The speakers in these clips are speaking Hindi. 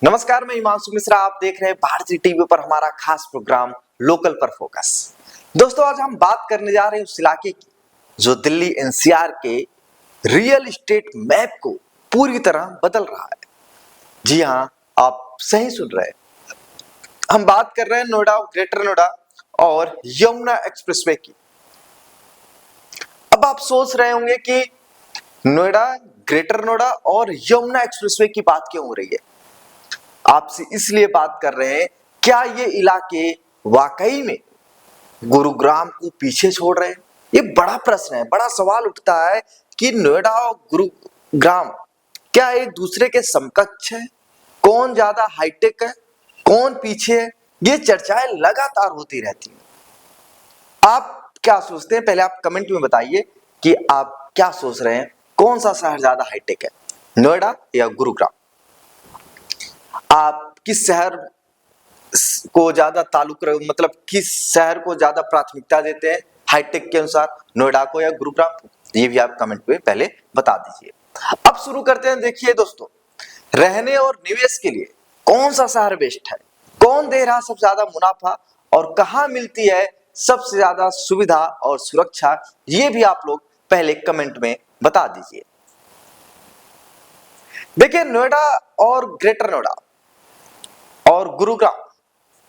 नमस्कार, मैं हिमांशु मिश्रा। आप देख रहे हैं भारतीय टीवी पर हमारा खास प्रोग्राम लोकल पर फोकस। दोस्तों, आज हम बात करने जा रहे हैं उस इलाके की जो दिल्ली एनसीआर के रियल एस्टेट मैप को पूरी तरह बदल रहा है। जी हां, आप सही सुन रहे हैं। हम बात कर रहे हैं नोएडा, ग्रेटर नोएडा और यमुना एक्सप्रेसवे की। अब आप सोच रहे होंगे कि नोएडा, ग्रेटर नोएडा और यमुना एक्सप्रेसवे की बात क्यों हो रही है। आपसे इसलिए बात कर रहे हैं, क्या ये इलाके वाकई में गुरुग्राम को पीछे छोड़ रहे हैं। ये बड़ा प्रश्न है, बड़ा सवाल उठता है कि नोएडा और गुरुग्राम क्या एक दूसरे के समकक्ष है, कौन ज्यादा हाईटेक है, कौन पीछे है। ये चर्चाएं लगातार होती रहती हैं। आप क्या सोचते हैं, पहले आप कमेंट में बताइए कि आप क्या सोच रहे हैं, कौन सा शहर ज्यादा हाईटेक है, नोएडा या गुरुग्राम। आप किस शहर को ज्यादा ताल्लुक मतलब किस शहर को ज्यादा प्राथमिकता देते हैं हाईटेक के अनुसार, नोएडा को या गुरुग्राम को, ये भी आप कमेंट में पहले बता दीजिए। अब शुरू करते हैं। देखिए दोस्तों, रहने और निवेश के लिए कौन सा शहर बेस्ट है, कौन दे रहा सबसे ज्यादा मुनाफा और कहां मिलती है सबसे ज्यादा सुविधा और सुरक्षा, ये भी आप लोग पहले कमेंट में बता दीजिए। देखिए, नोएडा और ग्रेटर नोएडा और गुरुग्राम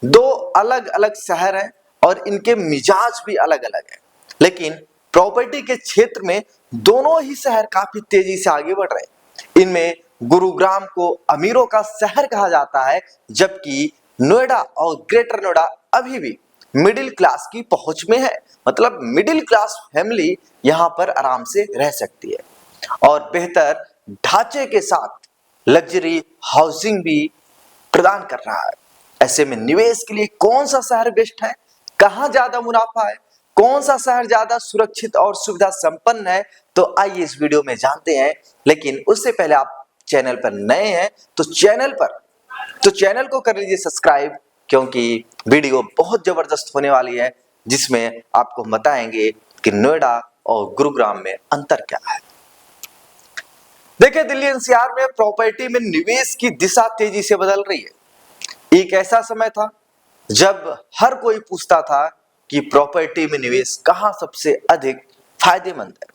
दो अलग अलग शहर हैं और इनके मिजाज भी अलग अलग हैं, लेकिन प्रॉपर्टी के क्षेत्र में दोनों ही शहर काफी तेजी से आगे बढ़ रहे हैं। इनमें गुरुग्राम को अमीरों का शहर कहा जाता है, जबकि नोएडा और ग्रेटर नोएडा अभी भी मिडिल क्लास की पहुंच में है। मतलब मिडिल क्लास फैमिली यहां पर आराम से रह सकती है और बेहतर ढांचे के साथ लग्जरी हाउसिंग भी प्रदान कर रहा है। ऐसे में निवेश के लिए कौन सा शहर बेस्ट है, कहां ज्यादा मुनाफा है, कौन सा शहर ज्यादा सुरक्षित और सुविधा संपन्न है, तो आइए इस वीडियो में जानते हैं। लेकिन उससे पहले आप चैनल पर नए हैं तो चैनल को कर लीजिए सब्सक्राइब, क्योंकि वीडियो बहुत जबरदस्त होने वाली है जिसमें आपको बताएंगे कि नोएडा और गुरुग्राम में अंतर क्या है। देखिए, दिल्ली एनसीआर में प्रॉपर्टी में निवेश की दिशा तेजी से बदल रही है। एक ऐसा समय था जब हर कोई पूछता था कि प्रॉपर्टी में निवेश कहां सबसे अधिक फायदेमंद है,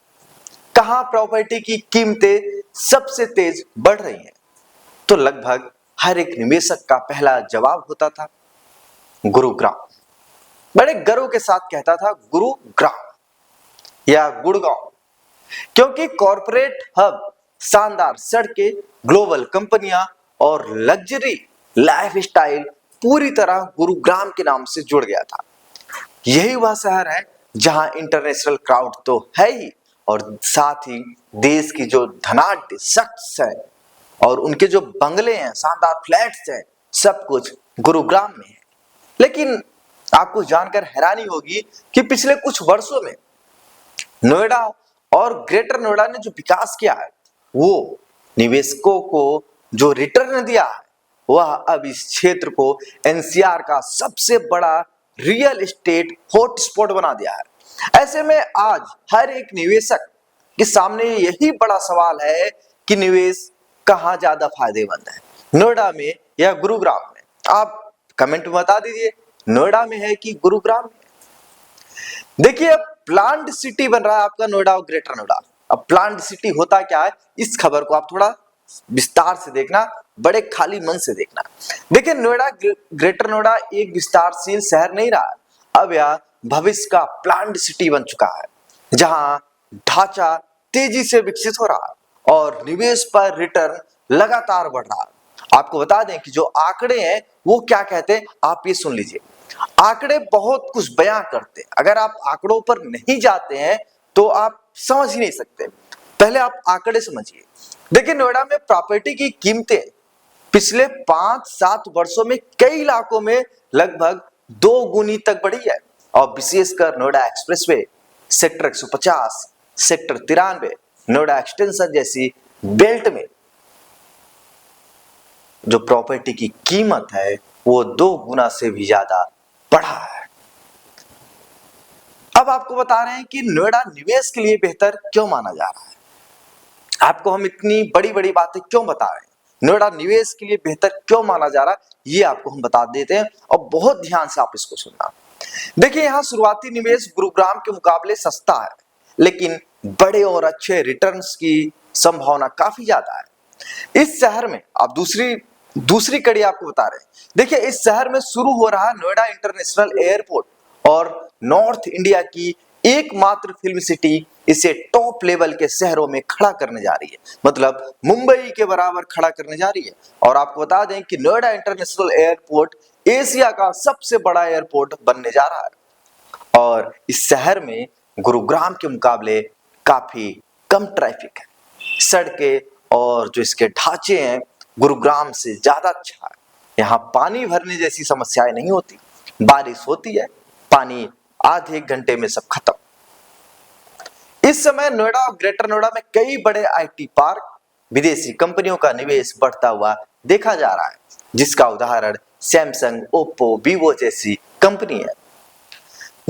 कहां प्रॉपर्टी की कीमतें सबसे तेज बढ़ रही हैं। तो लगभग हर एक निवेशक का पहला जवाब होता था गुरुग्राम। बड़े गर्व के साथ कहता था गुरुग्राम या गुड़गांव, क्योंकि कॉरपोरेट हब, शानदार सड़कें, ग्लोबल कंपनियां और लग्जरी लाइफस्टाइल पूरी तरह गुरुग्राम के नाम से जुड़ गया था। यही वह शहर है जहां इंटरनेशनल क्राउड तो है ही, और साथ ही देश की जो धनाढ्य शख्स है और उनके जो बंगले हैं, शानदार फ्लैट्स हैं, सब कुछ गुरुग्राम में है। लेकिन आपको जानकर हैरानी होगी कि पिछले कुछ वर्षों में नोएडा और ग्रेटर नोएडा ने जो विकास किया है, वो निवेशकों को जो रिटर्न दिया है, वह अब इस क्षेत्र को एनसीआर का सबसे बड़ा रियल एस्टेट हॉटस्पॉट बना दिया है। ऐसे में आज हर एक निवेशक के सामने यही बड़ा सवाल है कि निवेश कहां ज्यादा फायदेमंद है, नोएडा में या गुरुग्राम में। आप कमेंट में बता दीजिए, नोएडा में है कि गुरुग्राम में। देखिए, अब प्लांट सिटी बन रहा है आपका नोएडा और ग्रेटर नोएडा। अब प्लांट सिटी होता क्या है, इस खबर को आप थोड़ा विस्तार से देखना, बड़े खाली मन से देखना। देखिए, नोएडा, ग्रेटर नोएडा एक विस्तारशील शहर नहीं रहा, अब यह भविष्य का प्लांट सिटी बन चुका है, जहां ढांचा तेजी से विकसित हो रहा है और निवेश पर रिटर्न लगातार बढ़ रहा है। आपको बता दें कि जो आंकड़े हैं वो क्या कहते हैं, आप ये सुन लीजिए। आंकड़े बहुत कुछ बयां करते हैं, अगर आप आंकड़ों पर नहीं जाते हैं तो आप समझ ही नहीं सकते। पहले आप आंकड़े समझिए। देखिए, नोएडा में प्रॉपर्टी की कीमतें पिछले 5-7 वर्षों में कई इलाकों में लगभग 2 गुनी तक बढ़ी है, और विशेषकर Noida expressway, sector 150, sector 93, Noida extension जैसी बेल्ट में जो प्रॉपर्टी की कीमत है वो 2 गुना से भी ज्यादा बढ़ा है। अब आपको बता रहे हैं कि नोएडा निवेश के लिए बेहतर क्यों माना जा रहा है। आपको हम इतनी बड़ी बड़ी बातें क्यों बता रहे हैं, नोएडा निवेश के लिए बेहतर क्यों माना जा रहा है, ये आपको हम बता देते हैं और बहुत ध्यान से आप इसको सुनना। देखिए, यहाँ शुरुआती निवेश गुरुग्राम के मुकाबले सस्ता है, लेकिन बड़े और अच्छे रिटर्न्स की संभावना काफी ज्यादा है। इस शहर में आप दूसरी कड़ी आपको बता रहे हैं। देखिए, इस शहर में शुरू हो रहा नोएडा इंटरनेशनल एयरपोर्ट और नॉर्थ इंडिया की एकमात्र फिल्म सिटी इसे टॉप लेवल के शहरों में खड़ा करने जा रही है, मतलब मुंबई के बराबर खड़ा करने जा रही है। और आपको बता दें कि नोएडा इंटरनेशनल एयरपोर्ट एशिया का सबसे बड़ा एयरपोर्ट बनने जा रहा है और इस शहर में गुरुग्राम के मुकाबले काफी कम ट्रैफिक है। सड़कें और जो इसके ढांचे हैं गुरुग्राम से ज्यादा अच्छा है। यहाँ पानी भरने जैसी समस्याएं नहीं होती, बारिश होती है, पानी आधे एक घंटे में सब खत्म। इस समय नोएडा और ग्रेटर नोएडा में कई बड़े आईटी पार्क, विदेशी कंपनियों का निवेश बढ़ता हुआ देखा जा रहा है, जिसका उदाहरण सैमसंग, ओप्पो, वीवो जैसी कंपनी है।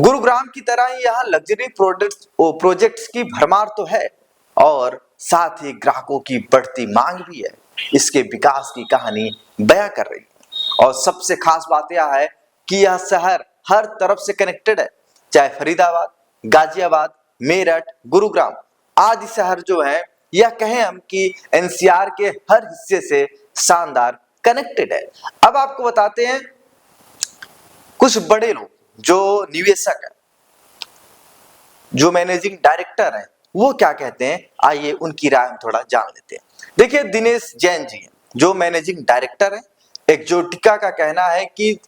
गुरुग्राम की तरह ही यहाँ लग्जरी प्रोजेक्ट्स की भरमार तो है और साथ ही ग्राहकों की बढ़ती मांग भी है। इसके विकास की कहानी बयां कर रही है और सबसे खास बात यह है कि यह शहर हर तरफ से कनेक्टेड है, चाहे फरीदाबाद, गाजियाबाद, मेरठ, गुरुग्राम आदि शहर जो है, या कहें हम कि एनसीआर के हर हिस्से से शानदार कनेक्टेड है। अब आपको बताते हैं कुछ बड़े लोग जो निवेशक है, जो मैनेजिंग डायरेक्टर है, वो क्या कहते हैं, आइए उनकी राय हम थोड़ा जान लेते हैं। देखिए, दिनेश जैन जी जो मैनेजिंग डायरेक्टर है एक्जोटिका का कहना है कि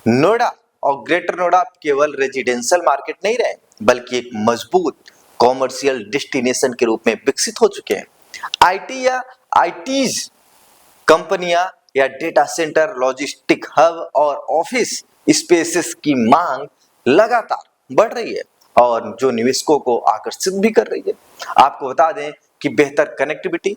नोएडा और ग्रेटर नोएडा केवल रेजिडेंशियल मार्केट नहीं रहे, बल्कि एक मजबूत कॉमर्शियल डेस्टिनेशन के रूप में विकसित हो चुके हैं। आईटी या आईटीज कंपनियां या डेटा सेंटर, लॉजिस्टिक हब और ऑफिस स्पेसेस की मांग लगातार बढ़ रही है और जो निवेशकों को आकर्षित भी कर रही है। आपको बता दें कि बेहतर कनेक्टिविटी,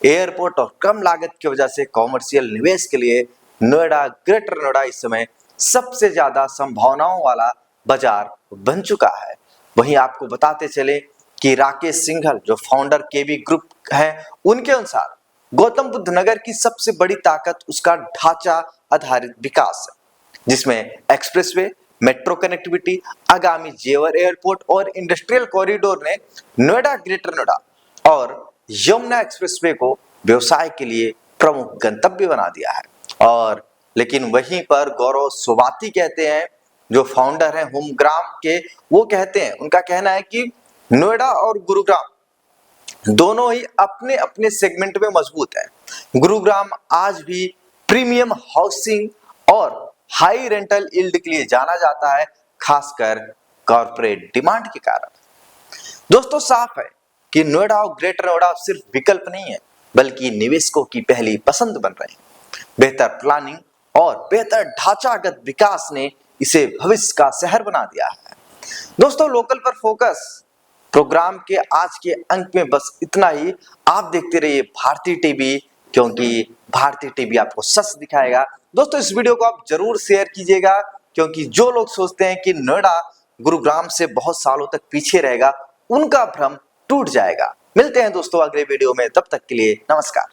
एयरपोर्ट और कम लागत की वजह से कॉमर्शियल निवेश के लिए नोएडा, ग्रेटर नोएडा इस समय सबसे ज्यादा संभावनाओं वाला बाजार बन चुका है। वहीं आपको बताते चले कि राकेश सिंघल जो फाउंडर केवी ग्रुप है, उनके अनुसार गौतम बुद्ध नगर की सबसे बड़ी ताकत उसका ढांचा आधारित विकास है, जिसमें एक्सप्रेसवे, मेट्रो कनेक्टिविटी, आगामी जेवर एयरपोर्ट और इंडस्ट्रियल कॉरिडोर ने नोएडा, ग्रेटर नोएडा और यमुना एक्सप्रेसवे को व्यवसाय के लिए प्रमुख गंतव्य बना दिया है। और लेकिन वहीं पर गौरव सोबाती कहते हैं, जो फाउंडर हैं होमग्राम के, वो कहते हैं, उनका कहना है कि नोएडा और गुरुग्राम दोनों ही अपने अपने सेगमेंट में मजबूत है। गुरुग्राम आज भी प्रीमियम हाउसिंग और हाई रेंटल यील्ड के लिए जाना जाता है, खासकर कॉर्पोरेट डिमांड के कारण। दोस्तों, साफ है कि नोएडा और ग्रेटर नोएडा सिर्फ विकल्प नहीं है, बल्कि निवेशकों की पहली पसंद बन रहे हैं। बेहतर प्लानिंग और बेहतर ढांचागत विकास ने इसे भविष्य का शहर बना दिया है। दोस्तों, लोकल पर फोकस प्रोग्राम के आज के अंक में बस इतना ही। आप देखते रहिए भारती टीवी, क्योंकि भारती टीवी आपको सच दिखाएगा। दोस्तों, इस वीडियो को आप जरूर शेयर कीजिएगा, क्योंकि जो लोग सोचते हैं कि नोएडा गुरुग्राम से बहुत सालों तक पीछे रहेगा, उनका भ्रम टूट जाएगा। मिलते हैं दोस्तों अगले वीडियो में, तब तक के लिए नमस्कार।